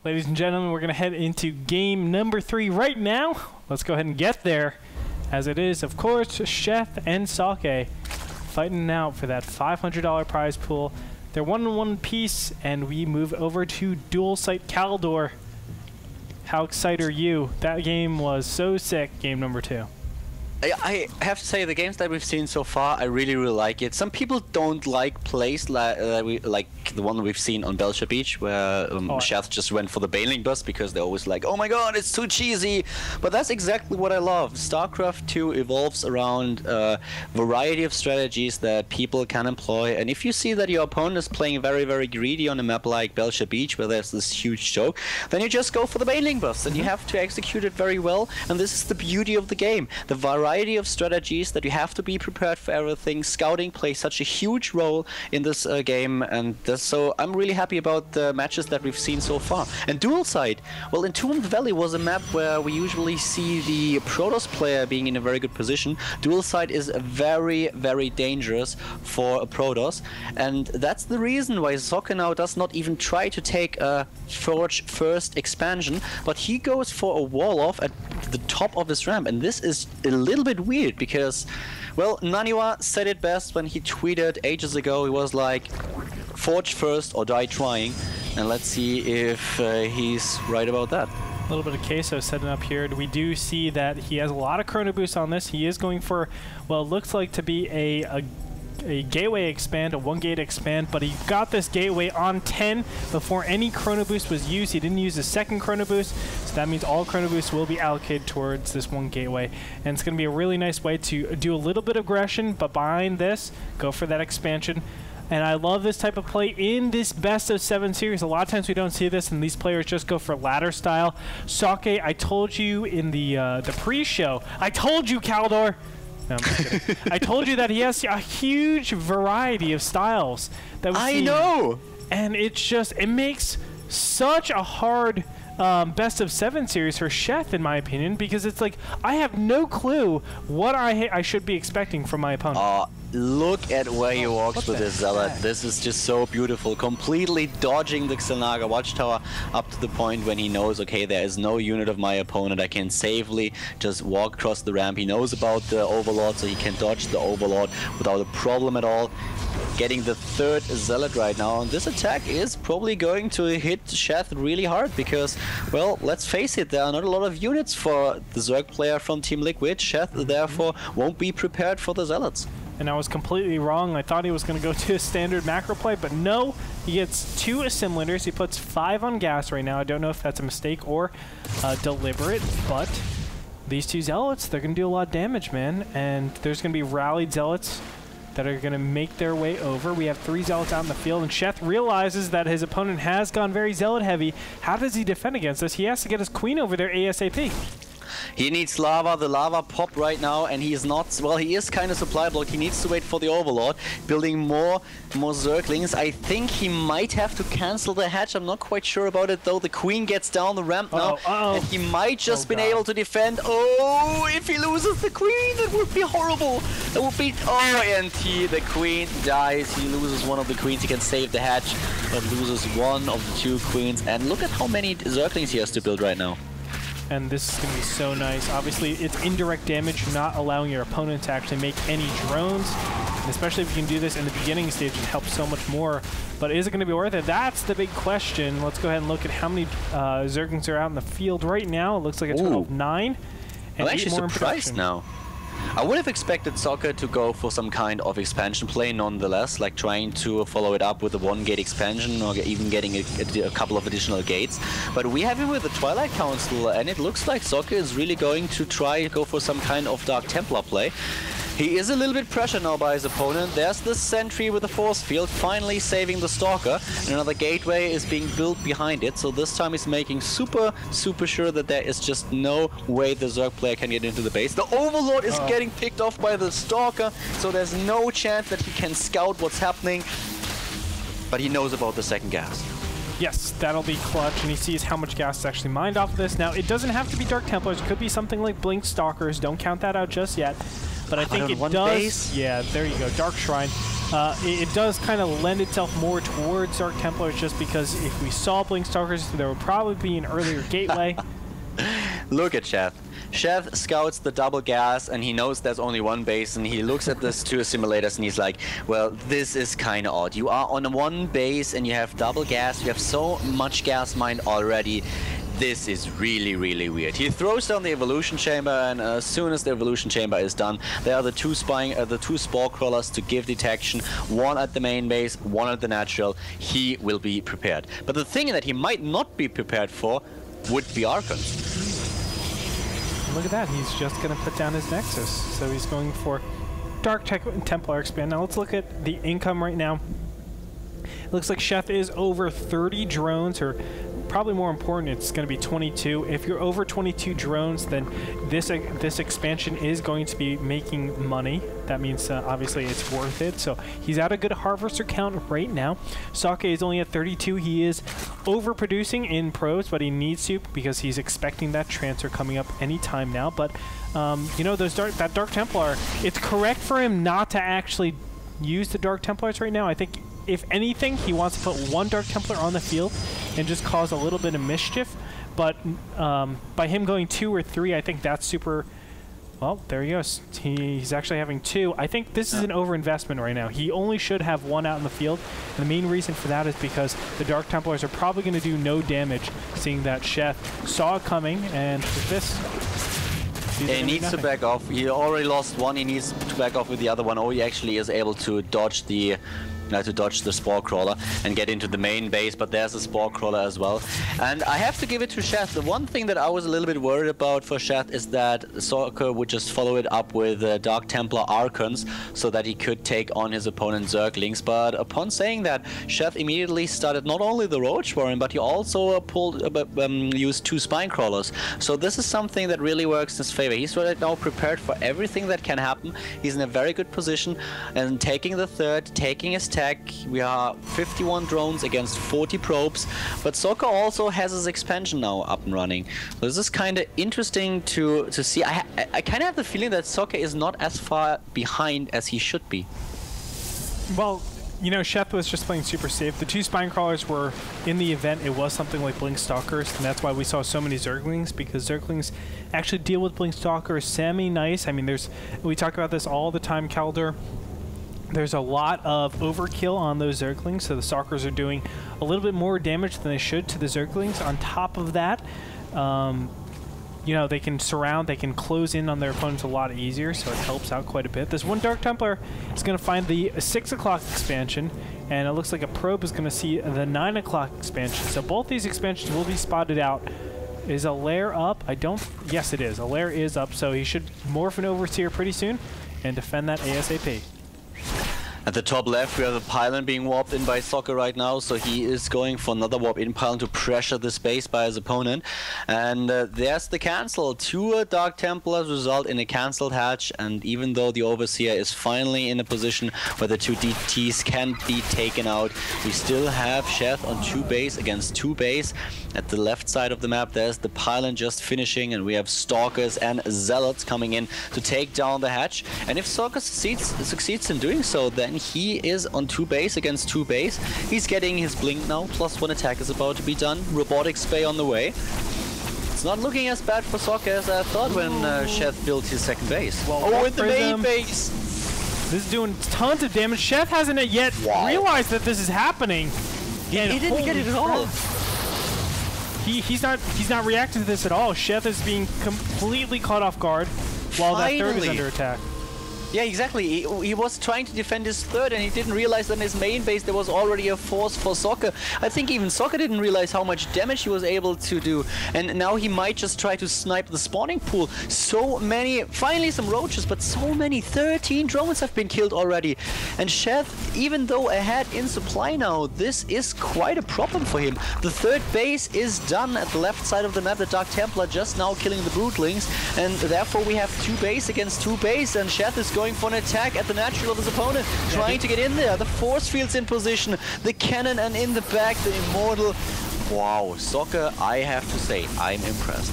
Ladies and gentlemen, we're going to head into game number 3 right now. Let's go ahead and get there. As it is, of course, Sheth and Socke fighting out for that $500 prize pool. They're 1-1 piece, and we move over to Dual Site Khaldor. How excited are you? That game was so sick, game number 2. I have to say, the games that we've seen so far, I really like it. Some people don't like plays like the one we've seen on Belcher Beach, where Sheth just went for the bailing bus because they're always like, oh my god, it's too cheesy. But that's exactly what I love. StarCraft 2 evolves around a variety of strategies that people can employ. And if you see that your opponent is playing very, very greedy on a map like Belcher Beach, where there's this huge choke, then you just go for the bailing bus. And you have to execute it very well. And this is the beauty of the game. The variety of strategies that you have to be prepared for everything. Scouting plays such a huge role in this game, and so I'm really happy about the matches that we've seen so far. And Dual Site, well, Entombed Valley was a map where we usually see the Protoss player being in a very good position. Dual Site is very, very dangerous for a Protoss, and that's the reason why Socke now does not even try to take a Forge first expansion, but he goes for a wall off at the top of his ramp. And this is a little bit weird because, well, Naniwa said it best when he tweeted ages ago. He was like, forge first or die trying. And let's see if he's right about that. A little bit of queso setting up here. We do see that he has a lot of chrono boost on this. He is going for, well, it looks like to be a gateway expand, a 1-gate expand, but he got this gateway on 10 before any chrono boost was used. He didn't use the second chrono boost, so that means all chrono boosts will be allocated towards this 1 gateway. And it's going to be a really nice way to do a little bit of aggression, but behind this, go for that expansion. And I love this type of play in this best of 7 series. A lot of times we don't see this, and these players just go for ladder style. Socke, I told you in the pre-show, I told you, Khaldor. No, I'm just kidding. I told you that he has a huge variety of styles that we know, and it's just, it makes such a hard best of 7 series for Sheth, in my opinion, because it's like I have no clue what I should be expecting from my opponent. Look at where he walks with his Zealot. This is just so beautiful. Completely dodging the Xel'Naga Watchtower up to the point when he knows, okay, there is no unit of my opponent. I can safely just walk across the ramp. He knows about the Overlord, so he can dodge the Overlord without a problem at all. Getting the 3rd Zealot right now, and this attack is probably going to hit Sheth really hard because, well, let's face it, there are not a lot of units for the Zerg player from Team Liquid. Sheth, therefore, won't be prepared for the Zealots. And I was completely wrong. I thought he was going to go to a standard macro play, but no. He gets 2 assimilators. He puts 5 on gas right now. I don't know if that's a mistake or deliberate, but these 2 Zealots, they're going to do a lot of damage, man. And there's going to be rallied Zealots that are going to make their way over. We have 3 Zealots out in the field, and Sheth realizes that his opponent has gone very Zealot heavy. How does he defend against this? He has to get his queen over there ASAP. He needs lava. The lava popped right now, and he is not, well, he is kind of supply blocked. He needs to wait for the Overlord, building more Zerglings. I think he might have to cancel the hatch. I'm not quite sure about it, though. The queen gets down the ramp now, and he might just been able to defend. Oh, if he loses the queen, that would be horrible. That would be, NT, the queen dies. He loses one of the queens. He can save the hatch, but loses one of the 2 queens. And look at how many Zerglings he has to build right now. And this is going to be so nice. Obviously, it's indirect damage, not allowing your opponent to actually make any drones. And especially if you can do this in the beginning stage, it helps so much more. But is it going to be worth it? That's the big question. Let's go ahead and look at how many Zerglings are out in the field right now. It looks like a total of 9. And I'm actually surprised now. I would have expected Socke to go for some kind of expansion play nonetheless, like trying to follow it up with a 1-gate expansion or even getting a couple of additional gates. But we have him with the Twilight Council, and it looks like Socke is really going to try to go for some kind of Dark Templar play. He is a little bit pressured now by his opponent. There's the sentry with the force field, finally saving the Stalker. And another gateway is being built behind it. So this time he's making super sure that there is just no way the Zerg player can get into the base. The Overlord is getting picked off by the Stalker, so there's no chance that he can scout what's happening. But he knows about the 2nd gas. Yes, that'll be clutch, and he sees how much gas is actually mined off of this. Now, it doesn't have to be Dark Templars. It could be something like Blink Stalkers. Don't count that out just yet. But I think it does. Base? Yeah, there you go. Dark Shrine. it does kind of lend itself more towards Dark Templars, just because if we saw Blink Stalkers, there would probably be an earlier gateway. Look at Sheth. Sheth scouts the double gas and he knows there's only one base, and he looks at this two simulators and he's like, well, this is kind of odd. You are on one base and you have double gas, you have so much gas mined already. This is really, really weird. He throws down the evolution chamber, and as soon as the evolution chamber is done, there are the two spore crawlers to give detection, one at the main base, one at the natural. He will be prepared. But the thing that he might not be prepared for would be Archons. Look at that, he's just going to put down his Nexus. So he's going for Dark Templar expand. Now let's look at the income right now. It looks like Sheth is over 30 drones, or probably more important, it's going to be 22. If you're over 22 drones, then this expansion is going to be making money. That means obviously it's worth it. So he's at a good harvester count right now. Socke is only at 32. He is overproducing in probes, but he needs to, because he's expecting that transfer coming up anytime now. But you know, that Dark Templar, it's correct for him not to actually use the Dark Templars right now. I think if anything, he wants to put one Dark Templar on the field and just cause a little bit of mischief. But by him going 2 or 3, I think that's super... Well, there he goes. He's actually having 2. I think this is an overinvestment right now. He only should have 1 out in the field. And the main reason for that is because the Dark Templars are probably going to do no damage, seeing that Sheth saw it coming, and with this... He needs to back off. He already lost 1. He needs to back off with the other one. Oh, he actually is able to dodge the spore crawler and get into the main base, but there's a spore crawler as well. And I have to give it to Sheth. The one thing that I was a little bit worried about for Sheth is that Socke would just follow it up with Dark Templar Archons so that he could take on his opponent's Zerglings. But upon saying that, Sheth immediately started not only the Roach Warren, but he also used 2 Spine Crawlers. So this is something that really works in his favor. He's right now prepared for everything that can happen. He's in a very good position, and taking the third, taking his tech. We are 51 drones against 40 probes, but Socke also has his expansion now up and running. So this is kind of interesting to see. I kind of have the feeling that Socke is not as far behind as he should be. Well, you know, Sheth was just playing super safe. The 2 Spine Crawlers were in the event. It was something like Blink Stalkers, and that's why we saw so many Zerglings, because Zerglings actually deal with Blink Stalkers semi-nice. I mean, we talk about this all the time, Khaldor. There's a lot of overkill on those Zerglings, so the Stalkers are doing a little bit more damage than they should to the Zerglings. On top of that, you know, they can surround, they can close in on their opponents a lot easier, so it helps out quite a bit. This one Dark Templar is going to find the 6 o'clock expansion, and it looks like a probe is going to see the 9 o'clock expansion. So both these expansions will be spotted out. Is a lair up? Yes, it is. A lair is up, so he should morph an Overseer pretty soon and defend that ASAP. At the top left, we have a pylon being warped in by Socke right now, so he is going for another warp-in pylon to pressure the space by his opponent. And there's the cancel. 2 Dark Templars result in a cancelled hatch, and even though the Overseer is finally in a position where the 2 DTs can be taken out, we still have Sheth on 2 base against 2 base. At the left side of the map, there's the pylon just finishing, and we have Stalkers and Zealots coming in to take down the hatch. And if Socke succeeds in doing so, then he is on 2 base against 2 base. He's getting his blink now, +1 attack is about to be done. Robotic Spay on the way. It's not looking as bad for Socke as I thought when Sheth built his 2nd base. Well, with the main base! This is doing tons of damage. Sheth hasn't yet realized that this is happening. He didn't get it at all. He's not reacting to this at all. Sheth is being completely caught off guard while that 3rd is under attack. Yeah, exactly. He was trying to defend his 3rd, and he didn't realize that in his main base there was already a force for Socke. I think even Socke didn't realize how much damage he was able to do. And now he might just try to snipe the spawning pool. So many, finally some roaches, but so many, 13 drones have been killed already. And Sheth, even though ahead in supply now, this is quite a problem for him. The 3rd base is done at the left side of the map. The Dark Templar just now killing the Broodlings, and therefore we have 2 base against 2 base, and Sheth is going for an attack at the natural of his opponent, trying to get in there. The force field's in position, the cannon, and in the back, the Immortal. Wow, Socke, I have to say, I'm impressed.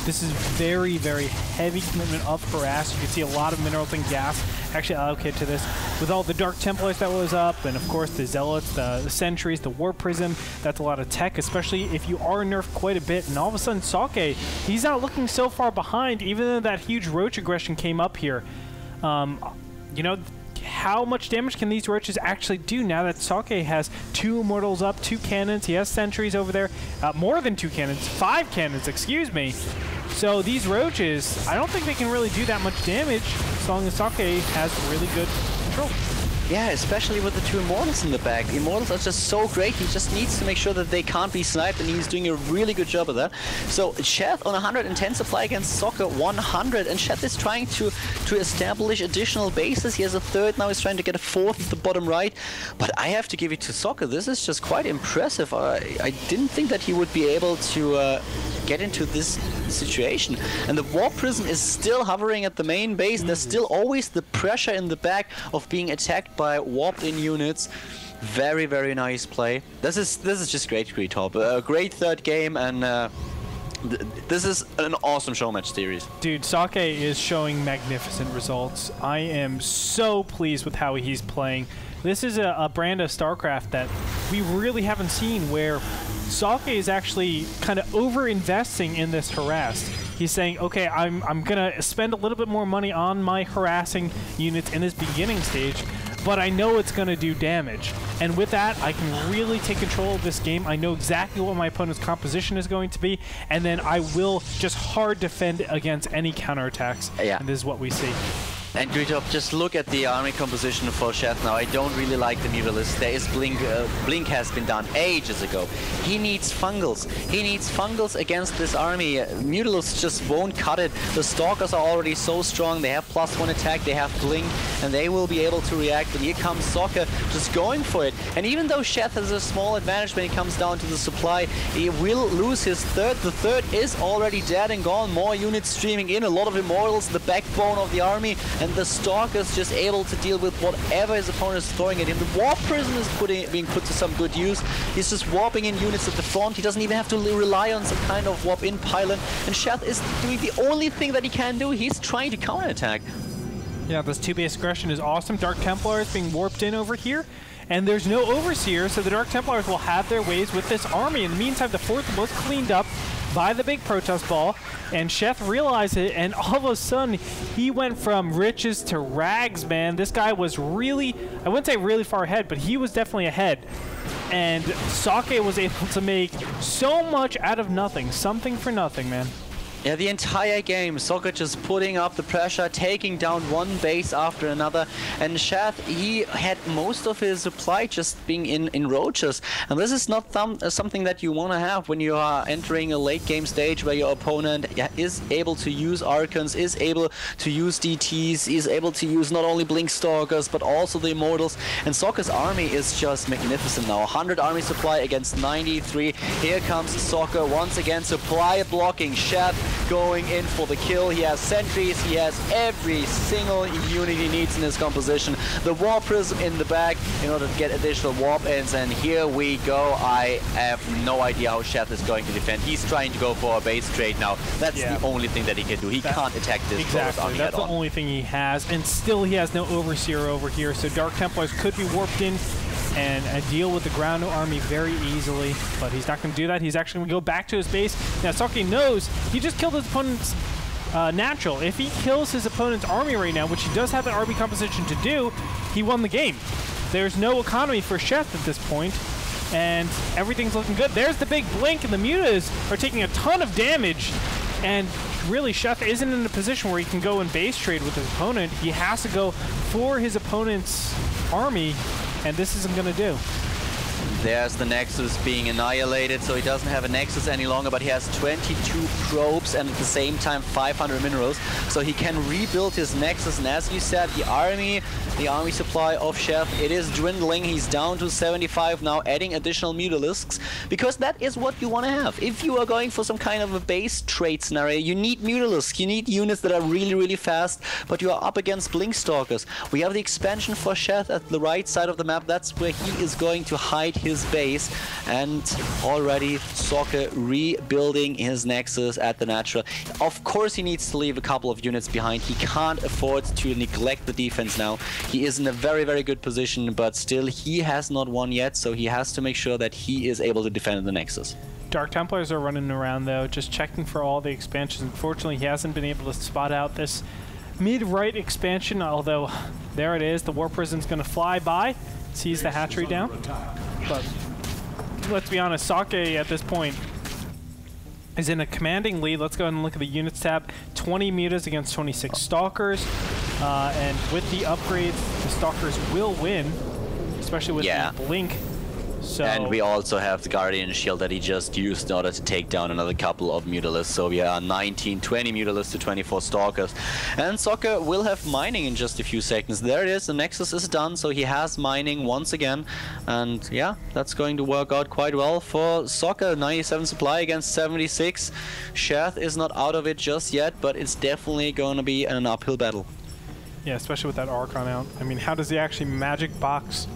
This is very, very heavy commitment of harass. You can see a lot of minerals and gas actually allocated to this. With all the Dark Templars that was up, and of course the Zealots, the Sentries, the War Prism, that's a lot of tech, especially if you are nerfed quite a bit. And all of a sudden, Socke, he's not looking so far behind, even though that huge Roach aggression came up here. You know, how much damage can these Roaches actually do now that Socke has 2 Immortals up, 2 cannons, he has Sentries over there, more than 2 cannons, 5 cannons, excuse me. So these Roaches, I don't think they can really do that much damage as long as Socke has really good control. Yeah, especially with the 2 Immortals in the back. The Immortals are just so great. He just needs to make sure that they can't be sniped, and he's doing a really good job of that. So Sheth on 110 supply against Socke 100, and Sheth is trying to establish additional bases. He has a 3rd now. He's trying to get a 4th at the bottom right. But I have to give it to Socke. This is just quite impressive. I didn't think that he would be able to get into this situation. And the War Prism is still hovering at the main base. There's still always the pressure in the back of being attacked by warped-in units. Very, very nice play. This is just great, Gretorp. A great 3rd game, and this is an awesome show match series. Dude, Socke is showing magnificent results. I am so pleased with how he's playing. This is a brand of StarCraft that we really haven't seen, where Socke is actually kind of over-investing in this harass. He's saying, okay, I'm going to spend a little bit more money on my harassing units in this beginning stage, but I know it's going to do damage. And with that, I can really take control of this game. I know exactly what my opponent's composition is going to be, and then I will just hard defend against any counterattacks. Yeah. And this is what we see. And Gretorp, just look at the army composition for Sheth now. I don't really like the Muralist. There is Blink. Blink has been done ages ago. He needs Fungals. He needs Fungals against this army. Muralists just won't cut it. The Stalkers are already so strong. They have +1 attack. They have Blink, and they will be able to react. And here comes Socke just going for it. And even though Sheth has a small advantage when it comes down to the supply, he will lose his 3rd. The 3rd is already dead and gone. More units streaming in. A lot of Immortals, the backbone of the army. And the Stalker's just able to deal with whatever his opponent is throwing at him. The Warp Prism is being put to some good use. He's just warping in units at the front. He doesn't even have to rely on some kind of warp-in pylon. And Sheth is doing the only thing that he can do. He's trying to counterattack. Yeah, this 2-base aggression is awesome. Dark Templar is being warped in over here. And there's no Overseer, so the Dark Templars will have their ways with this army. In the meantime, the 4th was cleaned up by the big protest ball, and Sheth realized it, and all of a sudden, he went from riches to rags, man. This guy was really, I wouldn't say really far ahead, but he was definitely ahead. And Socke was able to make so much out of nothing. Something for nothing, man. Yeah, the entire game, Socke just putting up the pressure, taking down one base after another, and Sheth, he had most of his supply just being in roaches, and this is not something that you want to have when you are entering a late game stage where your opponent is able to use Archons, is able to use DTs, is able to use not only Blink Stalkers but also the Immortals, and Socke's army is just magnificent now. 100 army supply against 93. Here comes Socke once again, supply blocking. Sheth going in for the kill. He has sentries, he has every single unit he needs in his composition. The War Prism in the back in order to get additional warp ends, and here we go. I have no idea how Sheth is going to defend. He's trying to go for a base trade now. That's the only thing that he can do. He can't attack this exactly. That's the only thing he has, and still he has no Overseer over here, so Dark Templars could be warped in and deal with the ground army very easily, but he's not going to do that. He's actually going to go back to his base. Now, Socke knows he just killed his opponent's natural. If he kills his opponent's army right now, which he does have an army composition to do, he won the game. There's no economy for Sheth at this point, and everything's looking good. There's the big blink, and the mutas are taking a ton of damage, and really, Sheth isn't in a position where he can go and base trade with his opponent. He has to go for his opponent's army, and this isn't going to do. There's the Nexus being annihilated, so he doesn't have a Nexus any longer, but he has 22 probes and at the same time 500 minerals, so he can rebuild his Nexus. And as you said, the army supply of Sheth, it is dwindling. He's down to 75 now, adding additional Mutalisks, because that is what you want to have. If you are going for some kind of a base trade scenario, you need Mutalisks, you need units that are really, really fast, but you are up against Blink Stalkers. We have the expansion for Sheth at the right side of the map. That's where he is going to hide inside his base, and already Socke rebuilding his nexus at the natural. Of course he needs to leave a couple of units behind. He can't afford to neglect the defense now. He is in a very, very good position, but still he has not won yet, so he has to make sure that he is able to defend the nexus. Dark Templars are running around though, just checking for all the expansions. Unfortunately, he hasn't been able to spot out this mid-right expansion, although there it is. The War Prison's going to fly by, sees the hatchery down. But let's be honest, Socke at this point is in a commanding lead. Let's go ahead and look at the units tab. 20 mutas against 26 stalkers. And with the upgrades, the stalkers will win, especially with the blink. So and we also have the Guardian Shield that he just used in order to take down another couple of Mutalisks. So we are 19, 20 Mutalisks to 24 Stalkers. And Socke will have mining in just a few seconds. There it is, the Nexus is done, so he has mining once again. And yeah, that's going to work out quite well for Socke. 97 supply against 76. Sheth is not out of it just yet, but it's definitely going to be an uphill battle. Yeah, especially with that Archon out. I mean, how does he actually magic box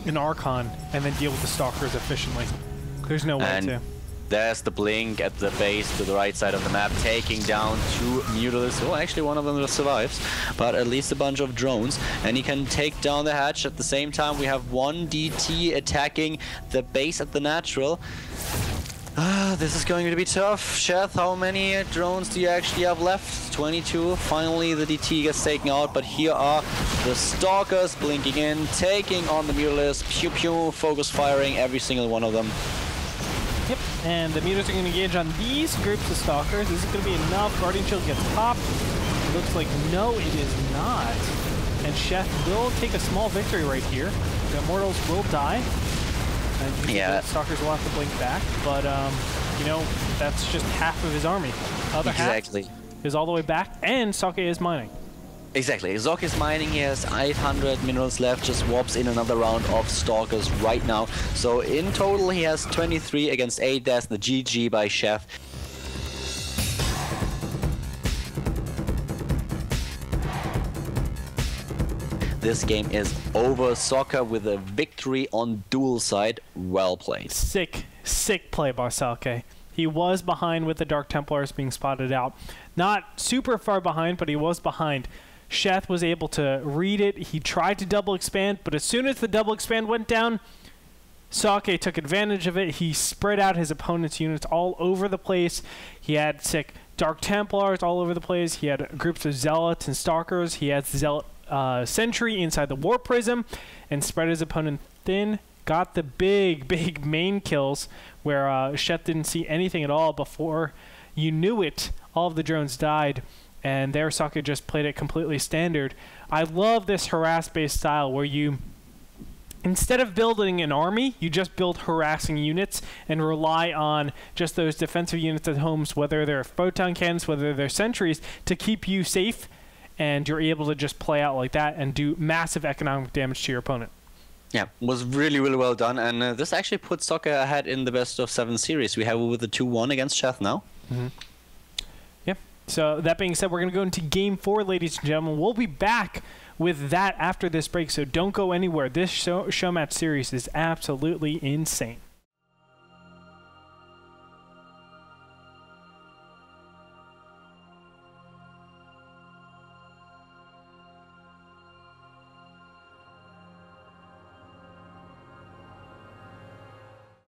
an Archon and then deal with the stalkers efficiently? There's no way to. There's the blink at the base to the right side of the map, taking down 2 Mutalisks. Well, actually one of them survives, but at least a bunch of drones. And he can take down the hatch. At the same time, we have 1 DT attacking the base at the natural. This is going to be tough. Sheth, how many drones do you actually have left? 22. Finally, the DT gets taken out, but here are the Stalkers blinking in, taking on the Mutalisks. Pew pew, focus firing every single one of them. Yep, and the Mutas are going to engage on these groups of Stalkers. Is it going to be enough? Guardian Shield gets popped. It looks like no, it is not. And Sheth will take a small victory right here. The Immortals will die. And the Stalkers will have to blink back, but you know, that's just half of his army. Other half is all the way back, and Socke is mining. Exactly. Socke is mining. He has 800 minerals left, just swaps in another round of Stalkers right now. So in total he has 23 against 8. That's the GG by Sheth. This game is over. Socke with a victory on dual side. Well played. Sick play by Socke. He was behind with the Dark Templars being spotted out. Not super far behind, but he was behind. Sheth was able to read it. He tried to double expand, but as soon as the double expand went down, Socke took advantage of it. He spread out his opponent's units all over the place. He had sick Dark Templars all over the place. He had groups of Zealots and Stalkers. He had Zealot Sentry inside the War Prism and spread his opponent thin. Got the big main kills where Sheth didn't see anything at all. Before you knew it, all of the drones died, and there Socke just played it completely standard. I love this harass-based style where you, instead of building an army, you just build harassing units and rely on just those defensive units at homes, whether they're photon cannons, whether they're sentries, to keep you safe, and you're able to just play out like that and do massive economic damage to your opponent. Yeah, was really well done, and this actually puts Socke ahead in the best of 7 series. We have with the 2-1 against Sheth now. Yeah, so that being said, we're going to go into Game 4, ladies and gentlemen. We'll be back with that after this break, so don't go anewhere. This show match series is absolutely insane.